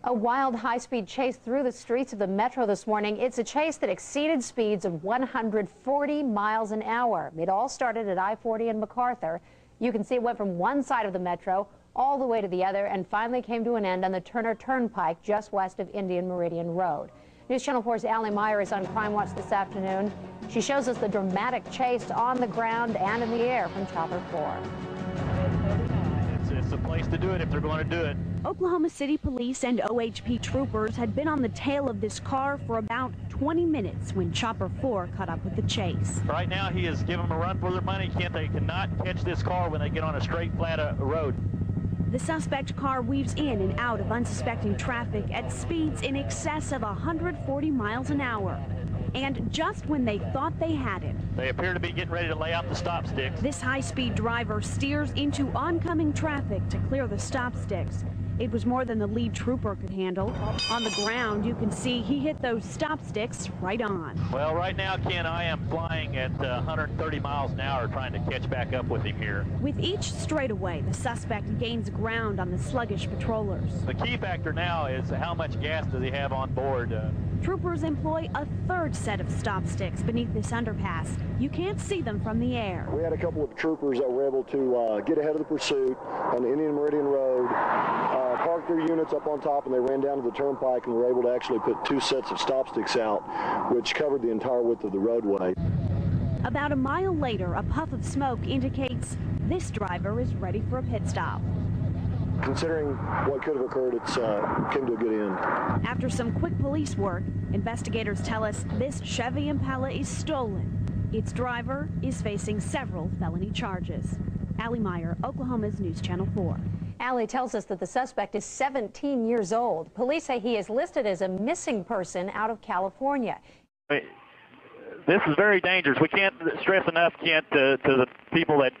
A wild high-speed chase through the streets of the metro this morning. It's a chase that exceeded speeds of 140 miles an hour. It all started at I-40 in MacArthur. You can see it went from one side of the metro all the way to the other and finally came to an end on the Turner Turnpike just west of Indian Meridian Road. News Channel 4's Allie Meyer is on Crime Watch this afternoon. She shows us the dramatic chase on the ground and in the air from Chopper 4. It's a place to do it if they're going to do it. Oklahoma City police and OHP troopers had been on the tail of this car for about 20 minutes when Chopper 4 caught up with the chase. Right now, he is giving them a run for their money. They cannot catch this car when they get on a straight, flat road. The suspect car weaves in and out of unsuspecting traffic at speeds in excess of 140 miles an hour. And just when they thought they had it, they appear to be getting ready to lay out the stop sticks. This high-speed driver steers into oncoming traffic to clear the stop sticks. It was more than the lead trooper could handle. On the ground, you can see he hit those stop sticks right on. Well, right now, Ken, I am flying at 130 miles an hour trying to catch back up with him here. With each straightaway, the suspect gains ground on the sluggish patrollers. The key factor now is how much gas does he have on board. Troopers employ a third set of stop sticks beneath this underpass. You can't see them from the air. We had a couple of troopers that were able to get ahead of the pursuit on the Indian Meridian Road, parked their units up on top, and they ran down to the turnpike and were able to actually put two sets of stop sticks out, which covered the entire width of the roadway. About a mile later, a puff of smoke indicates this driver is ready for a pit stop. Considering what could have occurred, it came to a good end. After some quick police work, investigators tell us this Chevy Impala is stolen. Its driver is facing several felony charges. Allie Meyer, Oklahoma's News Channel 4. Allie tells us that the suspect is 17 years old. Police say he is listed as a missing person out of California. This is very dangerous. We can't stress enough, Kent, to the people that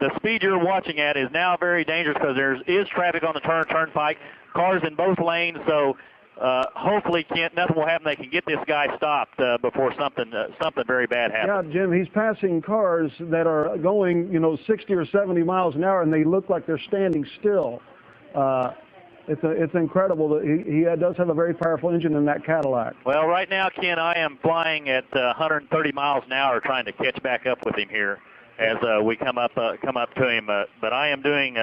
the speed you're watching at is now very dangerous because there is traffic on the Turner Turnpike, cars in both lanes, so hopefully, Kent, nothing will happen. They can get this guy stopped before something very bad happens. Yeah, Jim, he's passing cars that are going, 60 or 70 miles an hour, and they look like they're standing still. It's incredible that he does have a very powerful engine in that Cadillac. Well, right now, Ken, I am flying at 130 miles an hour trying to catch back up with him here as we come up to him. But I am doing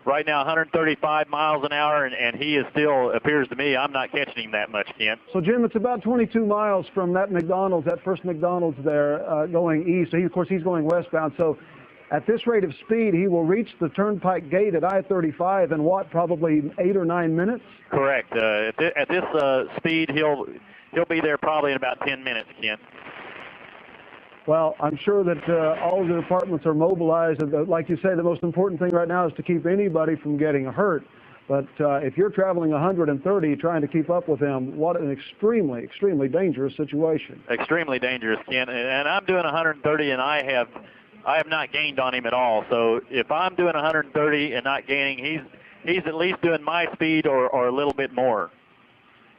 right now 135 miles an hour, and he is still, appears to me, I'm not catching him that much, Ken. So, Jim, it's about 22 miles from that McDonald's, that first McDonald's there, going east. So, of course, he's going westbound. So, at this rate of speed, he will reach the turnpike gate at I-35 in what, probably 8 or 9 minutes? Correct. At this speed, he'll be there probably in about 10 minutes, Ken. Well, I'm sure that all of the departments are mobilized. And like you say, the most important thing right now is to keep anybody from getting hurt. But if you're traveling 130 trying to keep up with him, what an extremely, extremely dangerous situation. Extremely dangerous, Ken. And I'm doing 130, and I have not gained on him at all. So if I'm doing 130 and not gaining, he's at least doing my speed or a little bit more.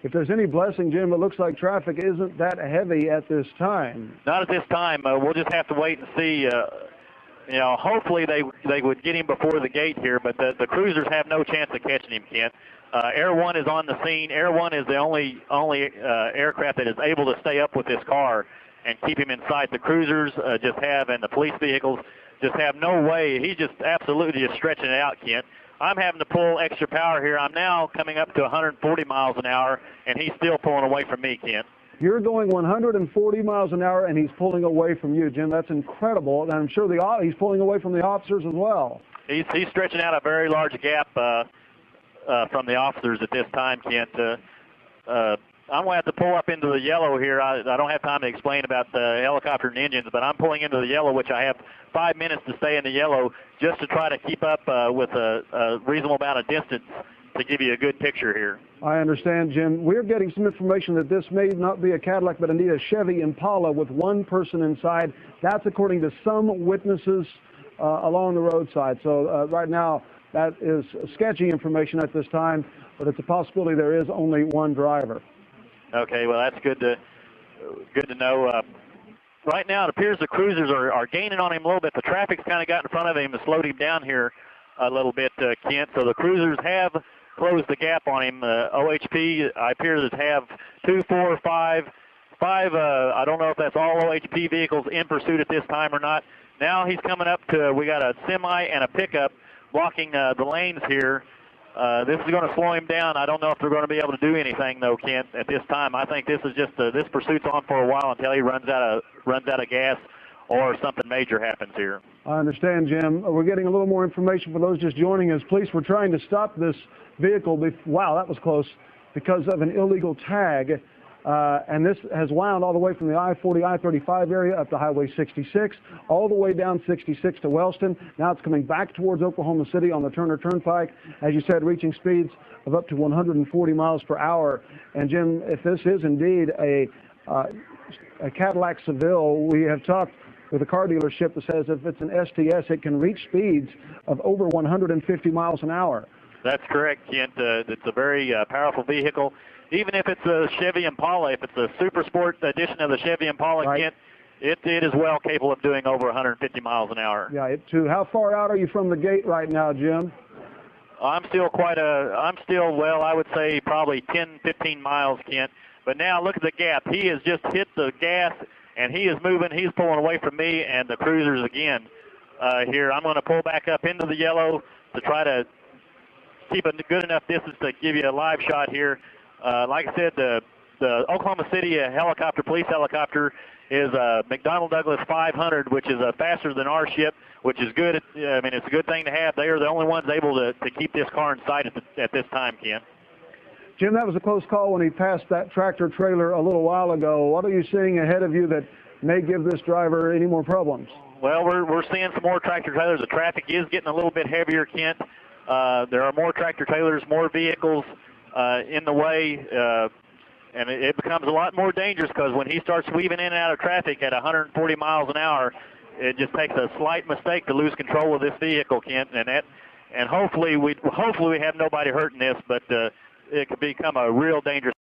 If there's any blessing, Jim, it looks like traffic isn't that heavy at this time. Not at this time. We'll just have to wait and see. Hopefully they would get him before the gate here, but the cruisers have no chance of catching him, Kent. Air One is on the scene. Air One is the only aircraft that is able to stay up with this car and keep him in sight. The cruisers and the police vehicles just have no way. He's just absolutely just stretching it out, Kent. I'm having to pull extra power here. I'm now coming up to 140 miles an hour, and he's still pulling away from me, Kent. You're going 140 miles an hour, and he's pulling away from you, Jim. That's incredible, and I'm sure he's pulling away from the officers as well. He's stretching out a very large gap from the officers at this time, Kent. I'm going to have to pull up into the yellow here. I don't have time to explain about the helicopter and engines, but I'm pulling into the yellow, which I have 5 minutes to stay in the yellow just to try to keep up with a reasonable amount of distance to give you a good picture here. I understand, Jim. We're getting some information that this may not be a Cadillac, but indeed a Chevy Impala with one person inside. That's according to some witnesses along the roadside. So right now, that is sketchy information at this time, but it's a possibility there is only one driver. Okay, well, that's good to know. Right now, it appears the cruisers are gaining on him a little bit. The traffic's kind of got in front of him and slowed him down here a little bit, Kent. So the cruisers have close the gap on him. OHP, I appear to have 2, 4, 5. I don't know if that's all OHP vehicles in pursuit at this time or not. Now he's coming up to, we got a semi and a pickup blocking the lanes here. This is going to slow him down. I don't know if they're going to be able to do anything, though, Kent, at this time. I think this is just this pursuit's on for a while until he runs out of gas or something major happens here. I understand, Jim. We're getting a little more information for those just joining us. Police were trying to stop this vehicle. Wow, that was close, because of an illegal tag. And this has wound all the way from the I-40, I-35 area up to Highway 66, all the way down 66 to Wellston. Now it's coming back towards Oklahoma City on the Turner Turnpike, as you said, reaching speeds of up to 140 miles per hour. And Jim, if this is indeed a Cadillac Seville, we have talked with a car dealership that says if it's an STS, it can reach speeds of over 150 miles an hour. That's correct, Kent. It's a very powerful vehicle. Even if it's a Chevy Impala, if it's a Super Sport edition of the Chevy Impala, right, Kent, it is well capable of doing over 150 miles an hour. Yeah, it too. How far out are you from the gate right now, Jim? I'm still, well, I would say probably 10, 15 miles, Kent. But now look at the gap. He has just hit the gas, and he is moving. He's pulling away from me and the cruisers again here. I'm going to pull back up into the yellow to try to keep a good enough distance to give you a live shot here. Like I said, the Oklahoma City police helicopter is a McDonnell Douglas 500, which is faster than our ship, which is good. I mean, it's a good thing to have. They are the only ones able to keep this car in sight at this time, Ken. Jim, that was a close call when he passed that tractor trailer a little while ago. What are you seeing ahead of you that may give this driver any more problems? Well, we're seeing some more tractor trailers. The traffic is getting a little bit heavier, Kent. There are more tractor trailers, more vehicles in the way, and it becomes a lot more dangerous because when he starts weaving in and out of traffic at 140 miles an hour, it just takes a slight mistake to lose control of this vehicle, Kent, and hopefully we have nobody hurt in this, but it could become a real dangerous